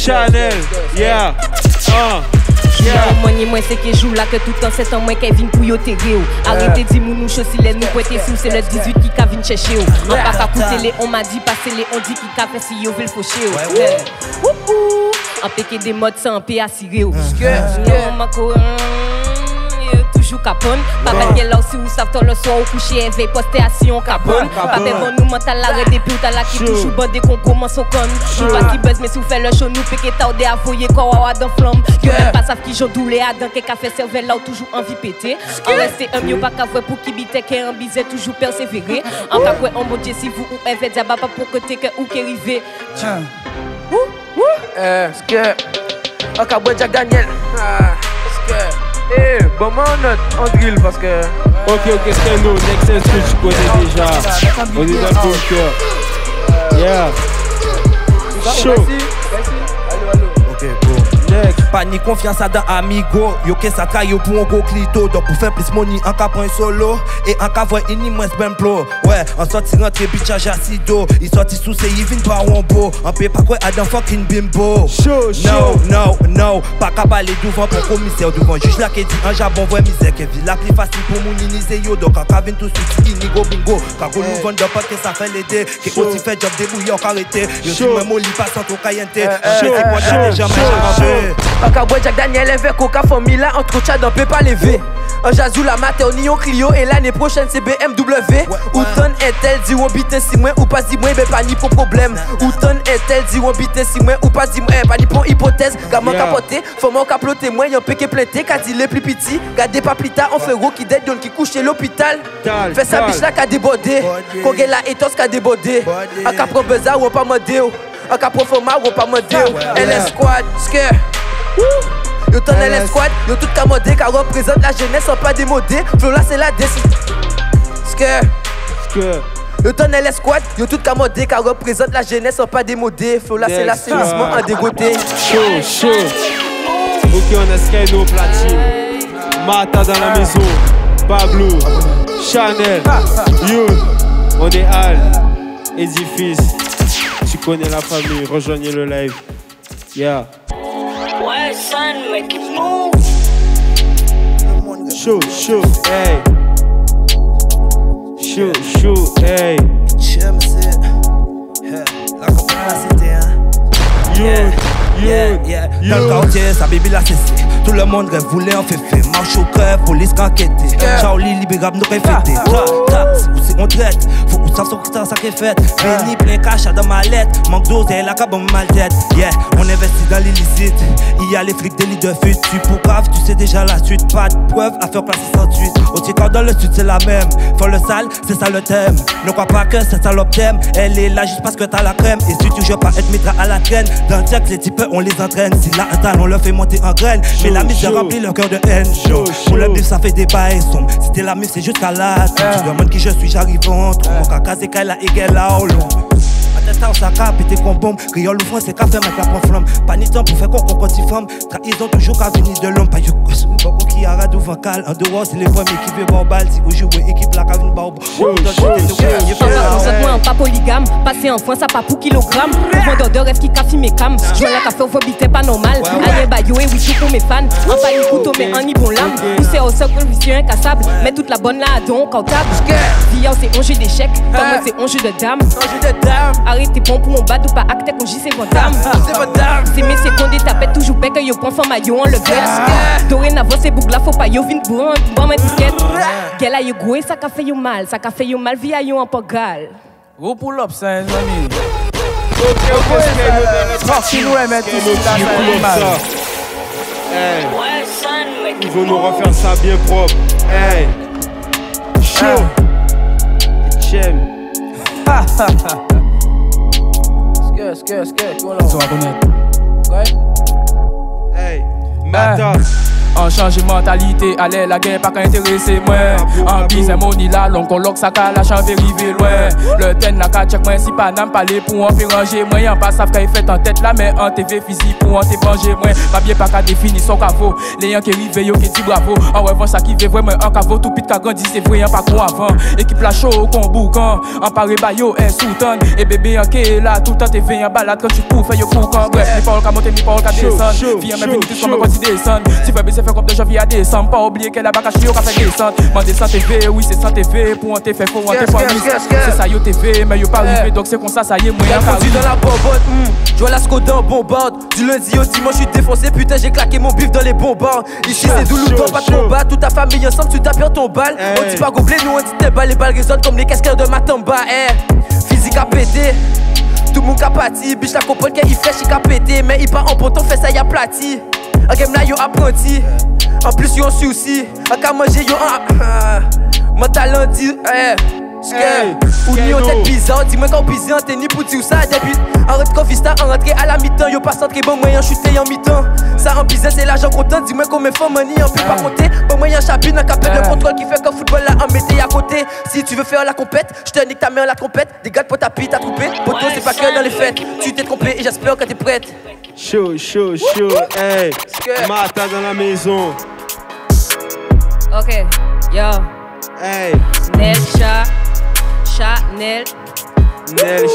Chanel, yeah. Moi, c'est que joue là que tout en 7 ans, moi, Kevin pour yo terre. Arrêtez de dire nous chaussons les nous pointer sous, c'est le 18 qui a venu chercher. On va pas coûter les, on m'a dit passer les, on dit qui a fait si yo veut le faucher. En péqué des modes sans paix à cirer. Toujours capone, papa qui est là aussi où savent le soir au coucher, elle veille poster assis en capone. Papa bon nous mental l'arrêt des puis t'as là qui toujours bandé qu'on commence au con. Nous pas qui buzz mais si vous fait le show nous péqué tardé à foyer quand on a dans flamme. Que même pas savent qui j'en doulé à dans quelqu'un fait cervelle là ou toujours envie péter. En rester un mieux pas qu'à voir pour qui bite qui en bise toujours persévérer. En cas quoi en bon Dieu si vous ou elle fait diable pas pour côté que ou qui arrivé. Ce que en cas Jack Daniel. Ce que bon, moi on drill parce que. Ok, c'est nous, next que tu connais déjà. On est dans le cœur. Yeah. Chaud. Ok, bon. Next. Pas ni confiance à dans amigo. Yo que ça traille pour un gros clito. Donc pour faire plus money, en cas point solo. Et en cas voir une immense ben plo. Ouais, en sorti rentrer bitch à jacido. Il sorti sous ses yvin par un beau. En paix pas quoi à dans fucking bimbo. Chaud. No. Pas qu'à parler devant pour commissaire. Devant juge là qui dit un jabon vrai misère. Qui vit la plus facile pour mon initier yo. Donc en cas vient tout de suite, inigo bingo. Quand on nous vend de pas que ça fait l'aider. Qui aussi fait job débrouillé en arrêté. Yo si moi molly pas sans ton caillente. En caboué Jack Daniel avec Coca Formula entre chat on peut pas lever. En jazou la matin on y on Clio et l'année prochaine c'est BMW. Ou ton est-elle dit on bite si moi ou pas dit moi ben pas ni pour problème. Ou ton est-elle dit on bite si moi ou pas dit moi pas ni pour hypothèse. Gamin capoté, faut mon caploter moi yon péké planté qu'a dit les plus petits. Gardez pas plus tard on fait gros qui dead don qui couche l'hôpital. Fait sa biche là qu'a débordé. Kogé la étos qu'a débordé. En cap pro bazar ou pas modé. En cap pro format ou pas modé. LS squad, scare. Yo ton LS squad, yo tout camodé car représente la jeunesse sans pas démodé. Flow là c'est la décision. Scare. Yo ton LS squad, yo tout camodé car représente la jeunesse sans pas démodé. Flow là c'est l'assainissement en dégoûté. Chaud. Ok on a Skyno platine. Mata dans la maison. Pablo, Chanel, Youn. On est Al, Édifice. Tu connais la famille, rejoignez le live. Yeah. Ouais, son, make it move. Chaud, hey. Chaud, hey. La capacité, hein. Yeah. Dans le quartier, sa baby l'a cessé. Tout le monde rêve, voulait en faire. Marche au crève, police qu'enquêter. Charlie, libérable, nous répéter. Si on traite, faut qu'on sache ce ça qui est fait. Béni, plein cash dans ma lettre. Manque d'oseille, la cabane mal tête. Yeah, on investit dans l'illicite. Il y a les flics des leaders futur. Pour grave, tu sais déjà la suite. Pas de preuve à faire place 68. Au tic dans le sud, c'est la même. Faut le sale, c'est ça le thème. Ne crois pas que c'est ça l'obthème. Elle est là juste parce que t'as la crème. Et si tu veux pas être mitra à la traîne. Dans le siècle, les types, on les entraîne. Si là un talent, on leur fait monter en graine. Mais la misère remplit leur cœur de haine. Pour le bif, ça fait des bails sombres. Si t'es la mif, c'est jusqu'à la tu demandes qui je suis, j'arrive en trou. Mon caca, c'est qu'elle a égal là au long. Attestant, ça cap, pété qu'on bombe. Créole ou français, café, ma clap en flamme. Pas ni temps pour faire qu'on femme. Trahison toujours qu'à venir de l'homme. Pas you gosse. Beaucoup qui a radou vocal. En dehors, c'est les premiers qui veulent balle. Si vous jouez, équipe là, qu'à venir barbe. Moi, pas polygame. Passer en France, ça pas pour kilogramme. Vendeur de rêve qui café mes cam. Jouer la café au vobité, pas normal. Allez, bah, yo, et oui, tout pour mes fans. En pas ni couteau, mais en ni bon lame. Pousser au socle, vicieux, incassable. Mais toute la bonne là, à don, comptable. Via, c'est un jeu d'échecs. Comme moi, c'est un jeu de dames. Arrêtez bon pour mon bad ou pas acte qu'on j'y c'est votre dame. C'est mes secondes et tapette toujours bec yo prend femme yo on le verse. Dorénavant c'est boucle là faut pas yo vin bon bon ma ticket. Quel a yo goué ça qu'a fait yo mal via yo en pogal. Gros pull up ça les amis. Parti nous mettre tout ça mal. Ils vont nous refaire ça bien propre. Hey. Chaud. J'aime. Tu vas connaître. Hey, Mata, En changer mentalité, allez la guerre pas qu'à intéresser moi. En bise money là, l'on colloque ça qu'à la chambre rivé loin. Le ten la qu'à check moi si pas n'am parler pour en faire ranger moi. Y'en pas savent qu'à fait en tête là mais en TV physique pour en te venger moi. Pas bien pas qu'à définir son caveau. Les gens qui rivé yo qui dit bravo. En revanche ça qui veut vraiment un caveau tout pite qu'à grandi c'est vrai pas quoi avant. Équipe la show qu'on boucan. En paré bayo est sous-ton. Et bébé en qui là tout le temps TV en balade quand tu cours fait yo cours quand bref. Ni pas qu'à monter ni pas qu'à descendre. Viens même vite comme quand tu descends. Si fait baisser fait comme de janvier à décembre. Pas oublier qu'elle a pas caché au café descendre. Mandez ça TV, oui c'est ça TV. Pour en te faire faut en te faire c'est ça yo TV mais yo pas arrivé donc c'est comme ça y est moi y'a conduit dans la bombotte. Je vois la Skoda en bombarde. Du lundi au dimanche je suis défoncé. Putain j'ai claqué mon bif dans les bombards. Ici c'est Doulou, pas de combat. Toute ta famille ensemble tu tapes ton balle. On dit pas gobelet, nous on dit tes balles. Les balles résonnent comme les casqueurs de Matamba. Physique à péter. Tout le monde a pâti, biche la comprendre qu'il fraîche, il a pété. Mais il part en ponton, fait ça, il a plati. En game là, yo apprenti. En plus, yo un souci. En cas manger, yo un. Mon talent dit, ou ni on tête bizarre, dis-moi quand pisé en tennis pour dire ça depuis. En rentre confista, en rentré à la mi-temps, yo pas centré, bon moyen chuté en mi-temps. Ça en business, c'est l'argent content, dis-moi combien faut money, on peut pas compter. Bon moyen chapine, un capé de contrôle qui fait qu'un football là en mettez à côté. Si tu veux faire la compète, je te nique ta mère la trompette. Des gars pour ta pite, t'as trompé. Poto, c'est pas que dans les fêtes. Tu t'es trompé et j'espère que t'es prête. Chaud, hey. Mata dans la maison. Ok, yo. Hey. Nel Chanel. Nel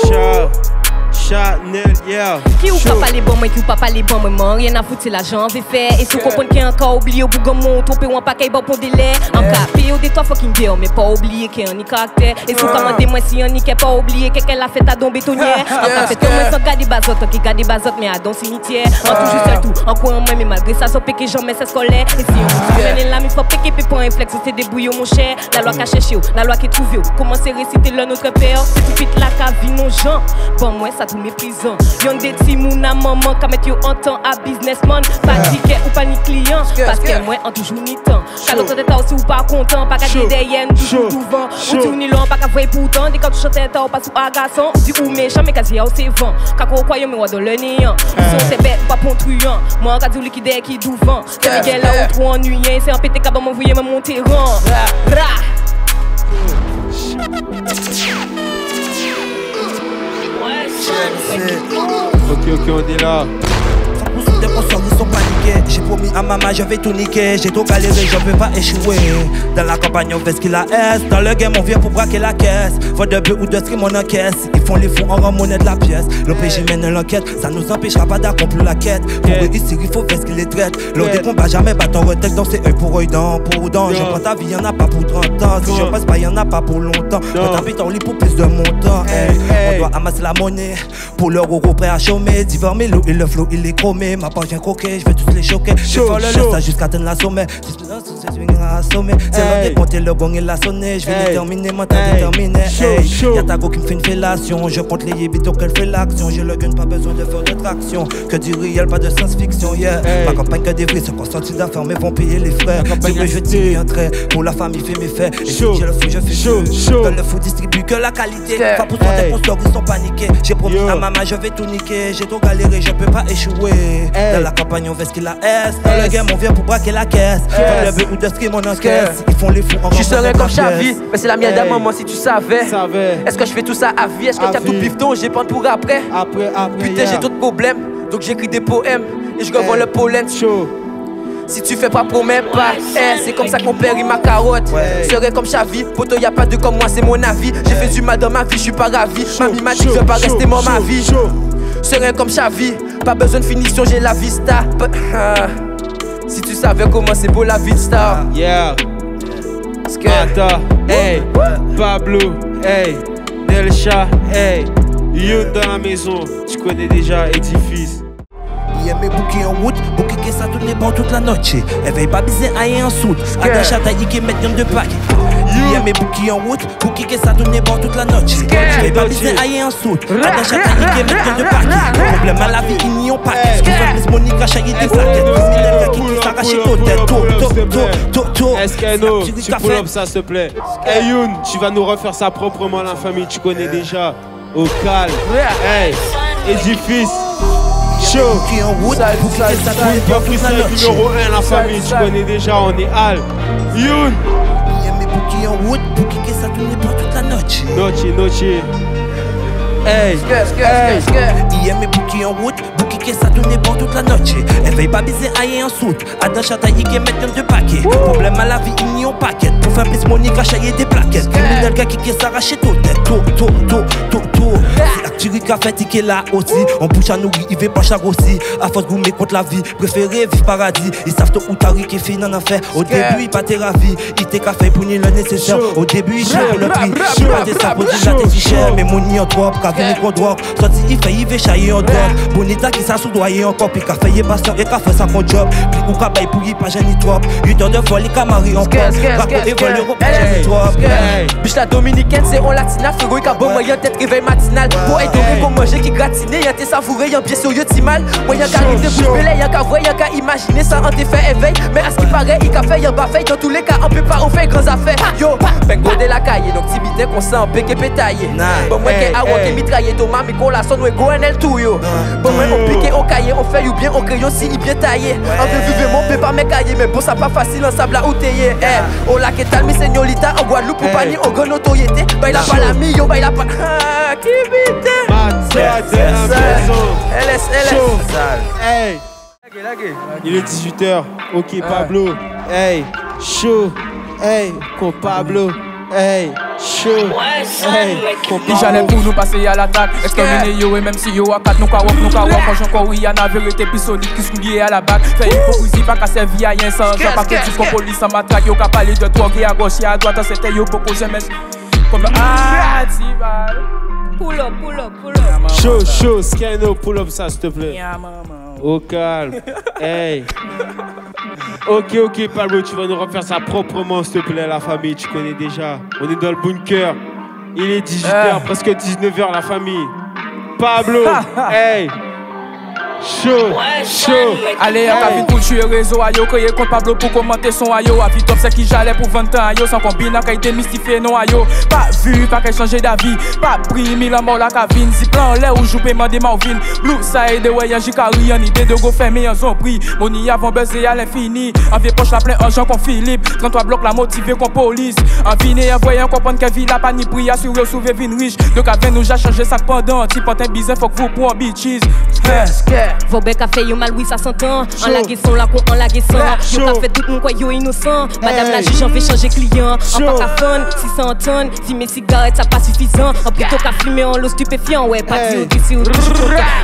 Chanel, yeah. Qui ou pas parler bon, moi qui ou pas parler bon, moi rien à foutre, c'est l'argent veut faire. Et si vous comprenez qu'il y a encore oublié au bout de mon trompé ou un paquet bon pour délai. En capé ou des toi fucking girl, mais pas oublier qu'il y a un caractère. Et si vous commandez moi si on n'y a pas oublié qu'elle a fait à don bétonnière. En fait tout moi sans garder bazote, qui garde bazote mais à don cimetière. En tout juste seul tout, en coin moi mais malgré ça, sauf que j'en mets c'est scolaire. Et si on se là, mais faut péquer pour un réflexe, c'est débrouillé mon cher. La loi qu'a cherché, la loi qui est trouvée. Commencez à réciter le notre père. C'est tout vite la cavine nos gens. Bon moi ça tout méprisant. Y'en des petits moun à maman qu'à mettre yo en temps à businessman. Pas ticket ou pas ni client. Parce que moi en toujours ni temps. Quand l'autre t'es aussi ou pas content. Pas qu'à dire derrière toujours souvent. Ou tu ni long pas qu'à voir pourtant. Dès quand tu chantes t'as pas sous agaçant. Dis ou méchant mais quasi c'est vent. Quand on croit yo mais dans le néant. Ils sont c'est bête pas pontruant. Moi quand tu liquidaire qui douvant. C'est Miguel là ou trop ennuyé. C'est un pété qu'à m'envoyer me monter rang. Ok, on est là. 100% des consommateurs ils sont paniqués. J'ai promis à maman, je vais tout niquer. J'ai tout galéré, je peux pas échouer. Dans la campagne, on fait ce qu'il a S. Dans le game, on vient pour braquer la caisse. Faut de but ou de stream, on encaisse. Ils font les fous, on rend monnaie de la pièce. L'OPJ mène l'enquête, ça nous empêchera pas d'accomplir la quête. Pour réussir, il faut faire ce qu'il les traite. L'heure des combats, jamais battre en retête. Donc c'est œil pour œil, dent pour dent. Je prends ta vie, y'en a pas pour 30 ans. Si je passe pas, y'en a pas pour longtemps. Quand t'habites en lit pour plus de montant. On doit amasser la monnaie. Pour leur euro prêt à chômer. Divers Melo et le flow, il est chromé. Ma poche vient croquer, je vais tous les choquer. Je fais le ça jusqu'à atteindre la sommet. C'est l'heure de compter, le gong et la sonner. Je vais déterminer, moi t'as déterminé. Y'a ta go qui me fait une fellation. Je compte les yébito qu'elle fait l'action. J'ai le gun, pas besoin de faire de traction. Que du réel, pas de science-fiction, yeah. Ma campagne que des vrais, ceux qui sont sortis d'affaires, mais vont payer les frais. Du que je tire un trait, pour la famille fait mes faits. Et si j'ai le fou, je fais chaud. Que le fou distribue que la qualité. Pas pour toi, tes consorts, ils sont paniqués. J'ai promis à maman, je vais tout niquer. J'ai trop galéré, je peux pas échouer. Dans la campagne, on fait ce qu'il a S. Dans le game, on vient pour braquer la caisse. Faut le but ou de stream, on encaisse. Ils font les fous en je serais comme Chavi, mais c'est la mienne d'un moment si tu savais. Est-ce que je fais tout ça à vie? Est-ce que t'as tout pifton? J'ai pas pour après. Putain, j'ai d'autres problèmes, donc j'écris des poèmes et je revends le pollen. Si tu fais pas promets pas, c'est comme ça qu'on périt ma carotte. Serais comme Chavi, poto y'a pas de comme moi, c'est mon avis. J'ai fait du mal dans ma vie, je suis pas ravi. Mamie m'a dit que je vais pas rester mort ma vie. Serais comme Chavi, pas besoin de finition, j'ai la vista. Si tu savais comment c'est beau la vie de star. Yeah. Mata, hey. Pablo, hey. Nelcha, hey. Youth dans la maison, tu connais déjà édifice. Il aime bouquer en route, bouquer que ça tourne bon toute la noche. Elle veille pas biser aïe en soute. Attache à taille qui met de paquet. Il aime bouquer en route, bouquer que ça tourne bon toute la noche. Elle veille pas biser aïe en soute. Attache à taille qui met de paquet. Problème à la vie, ils n'y ont pas. Excuse-moi, plus Monique crache des plaquettes. Criminel qui s'arrache tout. SKNO, tu pull up ça s'il te plaît. Hey Youn, tu vas nous refaire ça proprement la famille, tu connais déjà. Au calme. Hey, édifice. Chaud. Qui en route, Sale, pour sale, quitter ça, sale. tout Pas la freestyle noche. numéro 1 la famille, tu connais déjà, on est Al. Youn. Mais pour qui en route, pour quitter ça, tout pas toute la noche. Noche. Hey, Il aime pour qui en route, pour qui ça tourne pas toute la noche. Elle veille pas baiser aïe en soute. Adam Chataï qui met deux paquets. Problème à la vie, il n'y a pas paquet. Pour faire plus money, cacher des plaquettes. Criminel gars qui s'arrache tout. C'est Acturi qui a fait ticket là aussi. On bouche à nourrir, il veut pas chaque aussi. À force de gourmet contre la vie, préféré vivre paradis. Ils savent tout où t'as qui fait non en fait. Au début, il pas tes ravis. Il t'est qu'à faire pour le nécessaire. Au début, il cherche le prix. Il pas tes sapos, il a tes cher. Mais money en trop, qu'à venir qu'on doit. Soit il fait, il veut chailler en drogue. Bonita qui s'assoudoyer encore. Puis qu'à faire patient et qu'à faire ça qu'on job. Puis ou qu'à bailler pour y pas gêner trop. 8 heures de folie, qu'à marier en pop. Raconte et vol, l'Europe, pas gêner trop. Biche la dominicaine, c'est on latina. Frigo et bon moyen tête réveil matinal. Pour être heureux qu'on manger qui gratiné. Y'a t'es savouré, y'a bien sérieux de si mal. Moyen qu'à rive de bouche belay, y'a qu'à voir, y'a qu'à imaginer ça en tes fait éveil. Mais à ce qui paraît, il qu'a fait, y'a pas fait. Dans tous les cas, on peut pas, on fait grands affaires. Yo, bengo de la caille, donc tibité qu'on sent un péké pétaillé. Bon, moi qu'est à qui mitraillé, Thomas, mais qu'on la sonne, ouais, go en elle tout yo. Bon, moi on pique au cahier, on fait ou bien au crayon, si il bien taillé. On veut vivre mon peut pas me cailler, mais bon, ça pas facile en sable à outéyer. Oh la qu'est-ce mi señorita, en Guadeloupe, ou pas ni en grande notoriété. Bah, il a pas la mi, yo, bah, il a pas. Qui vite? LS. Hey. Il est 18h. Ok, Pablo. Hey, chaud. Hey, con Pablo. Hey, chaud. Hey, con Il j'allais Pablo. pour nous passer à l'attaque. Exterminer yo et même si yo a 4 nous ka walk. Quand j'encore oui y'a la vérité puis solide qui soulier à la bague. Fait hypocrisie pas qu'à servir à rien sans genre. Pas que tu qu'on police en matraque. Yo ka parler de toi qui à gauche et à droite. C'était yo beaucoup jamais. Comme Tival. Pull up. Chaud, Scano, pull up ça s'il te plaît. Au calme. Hey. Ok, Pablo, tu vas nous refaire ça proprement, s'il te plaît, la famille, tu connais déjà. On est dans le bunker. Il est 18h, presque 19h, la famille. Pablo, hey. Chaud. Allez, on a vite pour tuer réseau. Ayo, créé contre Pablo pour commenter son ayo. A vite top, c'est qui j'allais pour 20 ans. Ayo, sans combine, a démystifié non ayo. Pas vu, pas qu'elle changer d'avis. Pas pris, mille en mort la cabine. Si plan l'air ou joue paiement des Marvin. Blue side, ouais, y'a Jikari, en idée de go fermer en son prix. Moni avant buzzer à l'infini. En vieux poche la plein argent qu'on Philippe. 33 blocs la motivé qu'on police. En vine, en voyant comprendre que vie la pas ni prix. Assuré, sauver vine riche. De cabine, nous j'ai changé ça pendant. Si pantin bizarre, faut que vous pour un bitches. Vos becs a fait yo mal, oui, ça s'entend. En la guesson, la con, en la guesson. Yo ka fait tout mon quoi, yo innocent. Madame la juge, en fait changer client. En pas qu'à fun, 600 tonnes. Si mes cigarettes, ça pas suffisant. En plutôt qu'à fumer en l'eau stupéfiant. Ouais, pas de si ou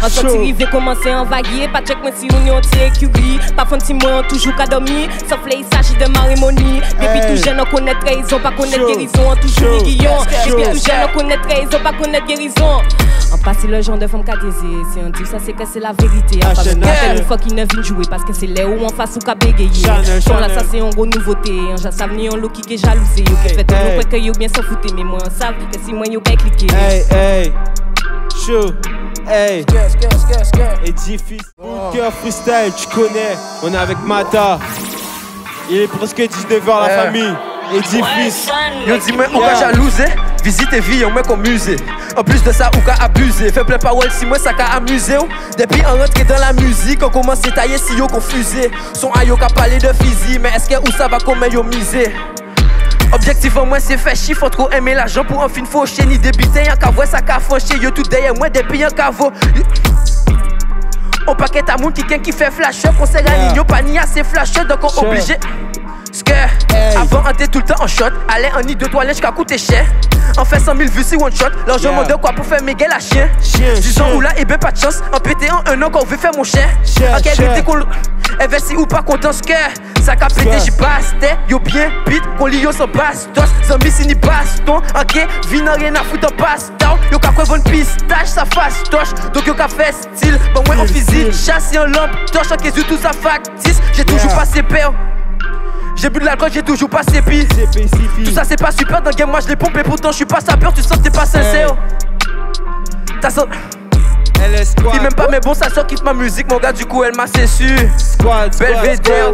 en sortie rive, commencer à envaguer. Pas check moi si on est anti-écurie. Pas fun si moi, on toujours qu'à dormir. Sauf là, il s'agit de marémonie. Depuis tout jeune, on connaît trahison, pas connaître guérison. Toujours guillon. Depuis tout jeune, on connaît trahison, pas connaître guérison. En passé le genre de femme qu'a désir. Si on dit ça, c'est que c'est la vérité. En fait, une fois qu'il ne vient jouer parce que c'est là où on face ou qu'a bégayer. Son là, ça c'est une grosse nouveauté. En j'assav ni en l'eau qui est jalousé. Yo qui fait tout le que yo bien s'en fouté. Mais moi, on savent que si moi, yo qu'à cliquer. Hey. Chaud. Hey. Et difficile. Bunker freestyle, tu connais. On est avec Mata. Il est presque 19h la famille. Et difficile. Yo dis-moi, ou qu'a jalousé. Visite et vie, on met comme musée. En plus de ça, ou qu'a abusé. Fait plein paroles si moi ça qu'a amusé. Depuis on rentre dans la musique, on commence à tailler si yo confusé. Son ayo qu'a parlé de physique, mais est-ce que où ça va comment yo miser? Objectif en moi c'est fait chiffre, faut trop aimer l'argent pour en fin faucher. Ni débiter, y'a qu'à voir ça qu'a franchi. Yo tout derrière moi depuis y'a qu'à voir. On paquet à moun qui fait flash. Conseil à ligne, pas ni assez flash. Donc on obligé. Avant on était tout le temps en shot. Allez en nid de toilette jusqu'à coûter cher. On fait 100 000 vues si one shot. L'argent de quoi pour faire méga la chien. 10 ans ou là et ben pas de chance. En pété en un an quand on veut faire mon chien. En qualité qu'on investi ou pas content ce que ça qu'a pété j'y passe. Yo bien pit qu'on lit yo sans bastos. Zombie si ni baston. Ok vin rien à foutre en passe-down. Yo qu'a quoi bonne pistache ça fasse toche. Donc yo qu'a fait style. Bon moi en physique chasse et en lampe torche. Ok sur tout ça factice. J'ai toujours passé peur. J'ai bu de l'alcool, j'ai toujours pas sépi. Tout ça c'est pas super dans le game, moi je l'ai pompé. Pourtant je suis pas sapeur, tu sens que t'es pas sincère. T'as sens. Il m'aime pas mais bon ça sort kiffe ma musique mon gars du coup elle m'a cessu. Belvédère,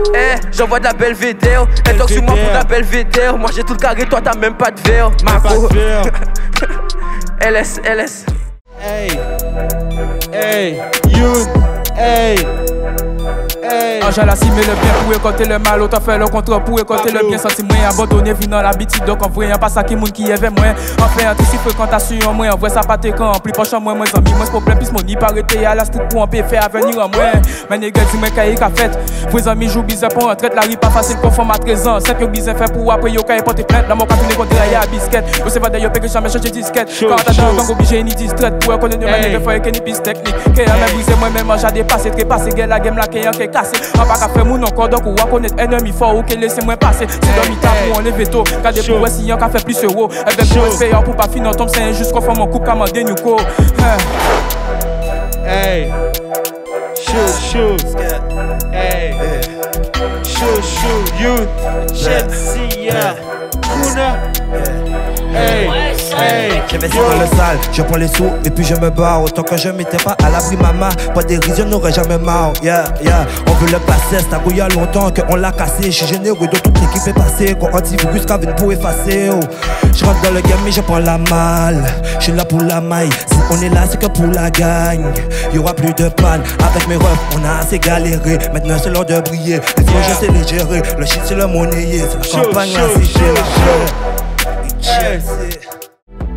j'envoie de la Belvédère. Elle toque sur moi pour de la Belvédère. Moi j'ai tout le carré, toi t'as même pas de verre. Marco. LS. Hey, Youn, Hey. Angèle a simé le bien pour récolter le mal, autant fait le contraire pour récolter le bien. Senti moins abandonné, vu dans l'habitude, donc en vrai, y'a pas ça qui moun qui est vers moi. Enfin, en si fréquentation, moi, en vrai, ça pas t'écran, plus proche moi, moins amis, moins problème, plus mon n'y pas arrêter à la street pour en paix, faire avenir en moi. Mais les gars, dis-moi, qu'il y a fait. Vos amis jouent bizarre pour rentrer, la rue pas facile, conforme à 13 ans. C'est que bizarre fait pour après, yo, quand il porte plainte, dans mon cas, tous les contre à biscuit. Vous savez d'ailleurs, que jamais chercher disquette. Quand t'as un gang obligé, ni distraite, pour connaître une manière de faire que ni piste technique. Qu'il y a même brisé moi-même, j'ai dépassé, trépassé, la game là, qu'il y a cassé. On pas qu'à faire mon encore donc ou à connaître ennemi fort ou que laissez-moi passer. C'est dans mi-temps pour enlever veto. Car des pour si y'en qu'a fait plus euro. Et ben pour essayer pour pas finir tombe c'est injuste qu'on fait mon coupe comme des nuco. Hey. Shoot. Hey. Shoot. You. Chelsea. Kuna. Hey. Je vais dans le salle, je prends les sous et puis je me barre. Autant que je m'étais pas à l'abri maman, pas dérision n'aurait jamais marre. On veut le passer, c'est un il y a longtemps qu'on l'a cassé. Je suis généreux de toute l'équipe est passée. Quand antivirus cravine pour effacer. Je rentre dans le game et je prends la malle. Je suis là pour la maille, si on est là c'est que pour la gagne. Y'aura plus de panne, avec mes refs on a assez galéré. Maintenant c'est l'heure de briller, les fois je sais les gérer. Le shit c'est le monnayer, c'est la campagne, la cité,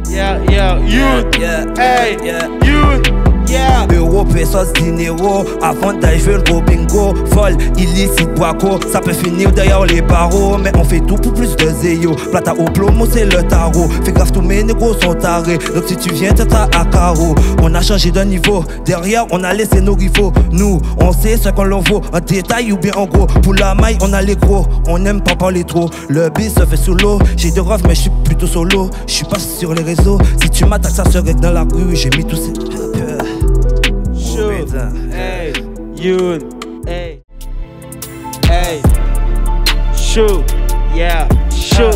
Yeah, youth. Hey, youth. Yeah. Euro, pesos, dinero, avant d'aller jouer le gros bingo. Vol, illicite, boaco, ça peut finir derrière les barreaux. Mais on fait tout pour plus de zéyo. Plata au plomo, c'est le tarot. Fais grave, tous mes négros sont tarés. Donc si tu viens, t'es à carreau. On a changé de niveau, derrière on a laissé nos rivaux. Nous, on sait ce qu'on l'en vaut, en détail ou bien en gros. Pour la maille, on a les gros, on aime pas parler trop. Le bis se fait sous l'eau, j'ai des refs mais je suis plutôt solo. Je suis pas sur les réseaux, si tu m'attaques ça serait dans la rue. J'ai mis tous ces... Hey, you, hey, shoot, yeah, shoot.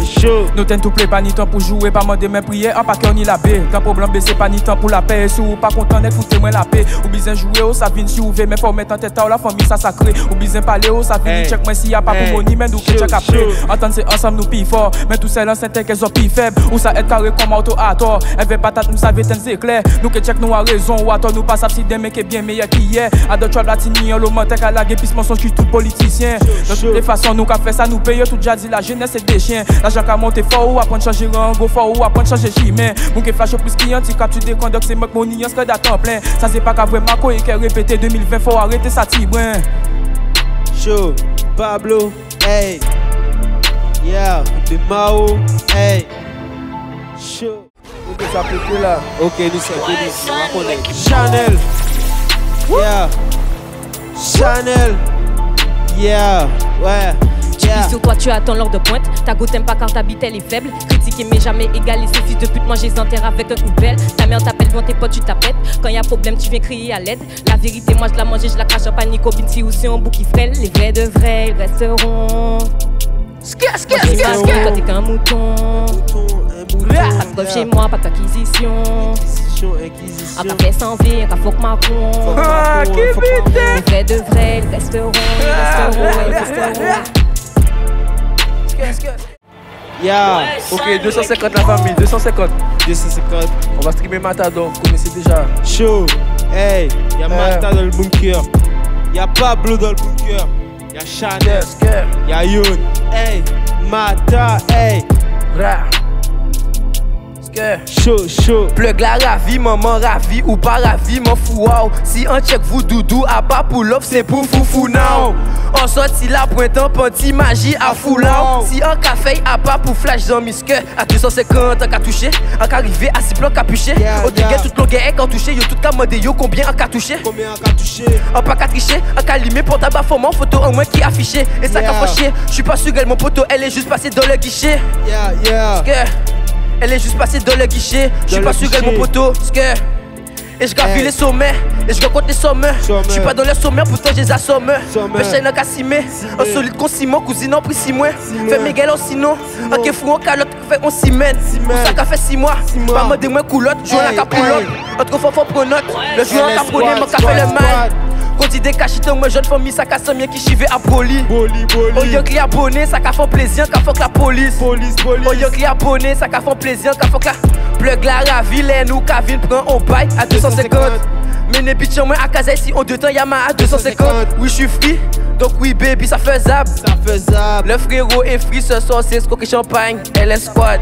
Nous t'en tout plaît pas ni temps pour jouer, pas demander mes prières, en paquet on y la paix. Quand problème baissé pas ni temps pour la paix, si ou pas content d'être fouté moi la paix. Ou besoin jouer, ou ça vient si ouvert, mais faut mettre en tête la famille ça sacré. Ou besoin parler, ou ça vient check moi s'il y a pas pour money, mais nous que check après. Entendre c'est ensemble nous pis fort, mais tout seul enceinte qu'elles ont pis faible. Ou ça être carré comme auto à tort. Elle veut pas nous savait c'est clair. Nous que check nous a raison, ou à tort nous pas si des mecs est bien meilleur qu'hier. À d'autres choix latini, on l'augmente à la guerre, puis mensonge qui tout politicien. De toutes les façons nous qu'a fait ça, nous paye tout déjà dit la jeunesse c'est des chiens. L'argent qu'a monté fort ou apprendre changer rango fort ou apprendre changer chimé. Mon qui flash au plus qui handicap tu déconnes donc c'est moi mon niance que d'attend plein. Ça c'est pas qu'à vraiment quoi et qu'à répéter 2020 faut arrêter ça tibrin. Show, Pablo, hey. Yeah, Bimao, hey. Show. Ok, ça peut là. Ok, nous sommes connus, on connaît. Chanel. Yeah. Chanel. Yeah. Ouais. Sur toi tu attends l'heure de pointe. Ta go t'aime pas car ta bite elle est faible. Critiquer mais jamais égaler. Ces fils de pute moi j'ai enterré avec un coupelle. Ta mère t'appelle devant tes potes tu t'appelles. Quand y a problème tu viens crier à l'aide. La vérité moi je la mange et je la cache en panique. Au binti ou c'est un bouc qui frêle. Les vrais de vrais ils resteront. Quand t'es qu'un mouton. Pas de preuve chez moi, pas d'acquisition. On t'a fait sans vie, on t'a faut que Macron. Les vrais de vrais ils resteront. Yeah. Ok, 250 la famille, 250. On va streamer Matador, vous connaissez déjà. Show, hey, y'a Mata dans le bunker. Y'a Pablo dans le bunker. Y'a Chanel, y'a Youn, hey, Mata, hey. Chaud. Plug la ravi, maman ravi ou pas ravi, m'en fous wow. Si on check vous doudou, à pas pour l'offre, c'est pour foufou now. On sorti la pointe en panty, magie à foulant. Si on café, à pas pour flash dans misque. À 250, on qu'a touché, on qu'a arrivé à 6 plans capuché. Au dégât, toute longueur est touché, yo tout qu'a modé, yo combien on qu'a touché. On pas qu'à tricher, on qu'a limé pour tabac format, photo en moins qui affiché. Et ça qu'a fauché, j'suis pas sûr, elle mon poteau, elle est juste passée dans le guichet. Elle est juste passée dans le guichet, j'suis pas sûr qu'elle mon poteau, et je gravis les sommets, et je rencontre les sommets. J'suis pas dans le sommet, pourtant j'ai les assommés. Pêche n'a qu'à cimé, un solide con Simon, cousine en pris 6 mois. Fais mes gars en sinon, en que fou en calotte, fait on 6 semaines. Pour ça qu'a fait 6 mois, pas me moins coulotte, jouer la capoulotte. Entre faut prendre note, le joueur en capoulotte, mon café le mal. Quand il décache, moi jeune famille, ça casse bien qui chive à poli. Au y'a que les abonnés, ça qu'a fait plaisir, qu'a fait que la police. Au y'a que les abonnés, ça qu'a fait plaisir, qu'a fait que la plug la ravi, les nous, qu'a vine prend au bail à 250. Mené bitch en moins à Kazaï si on 2 temps Yamaha 250. Oui je suis free, donc oui baby ça faisable. Ça faisable. Le frérot est free ce soir c'est Scoke et champagne. LS Squad.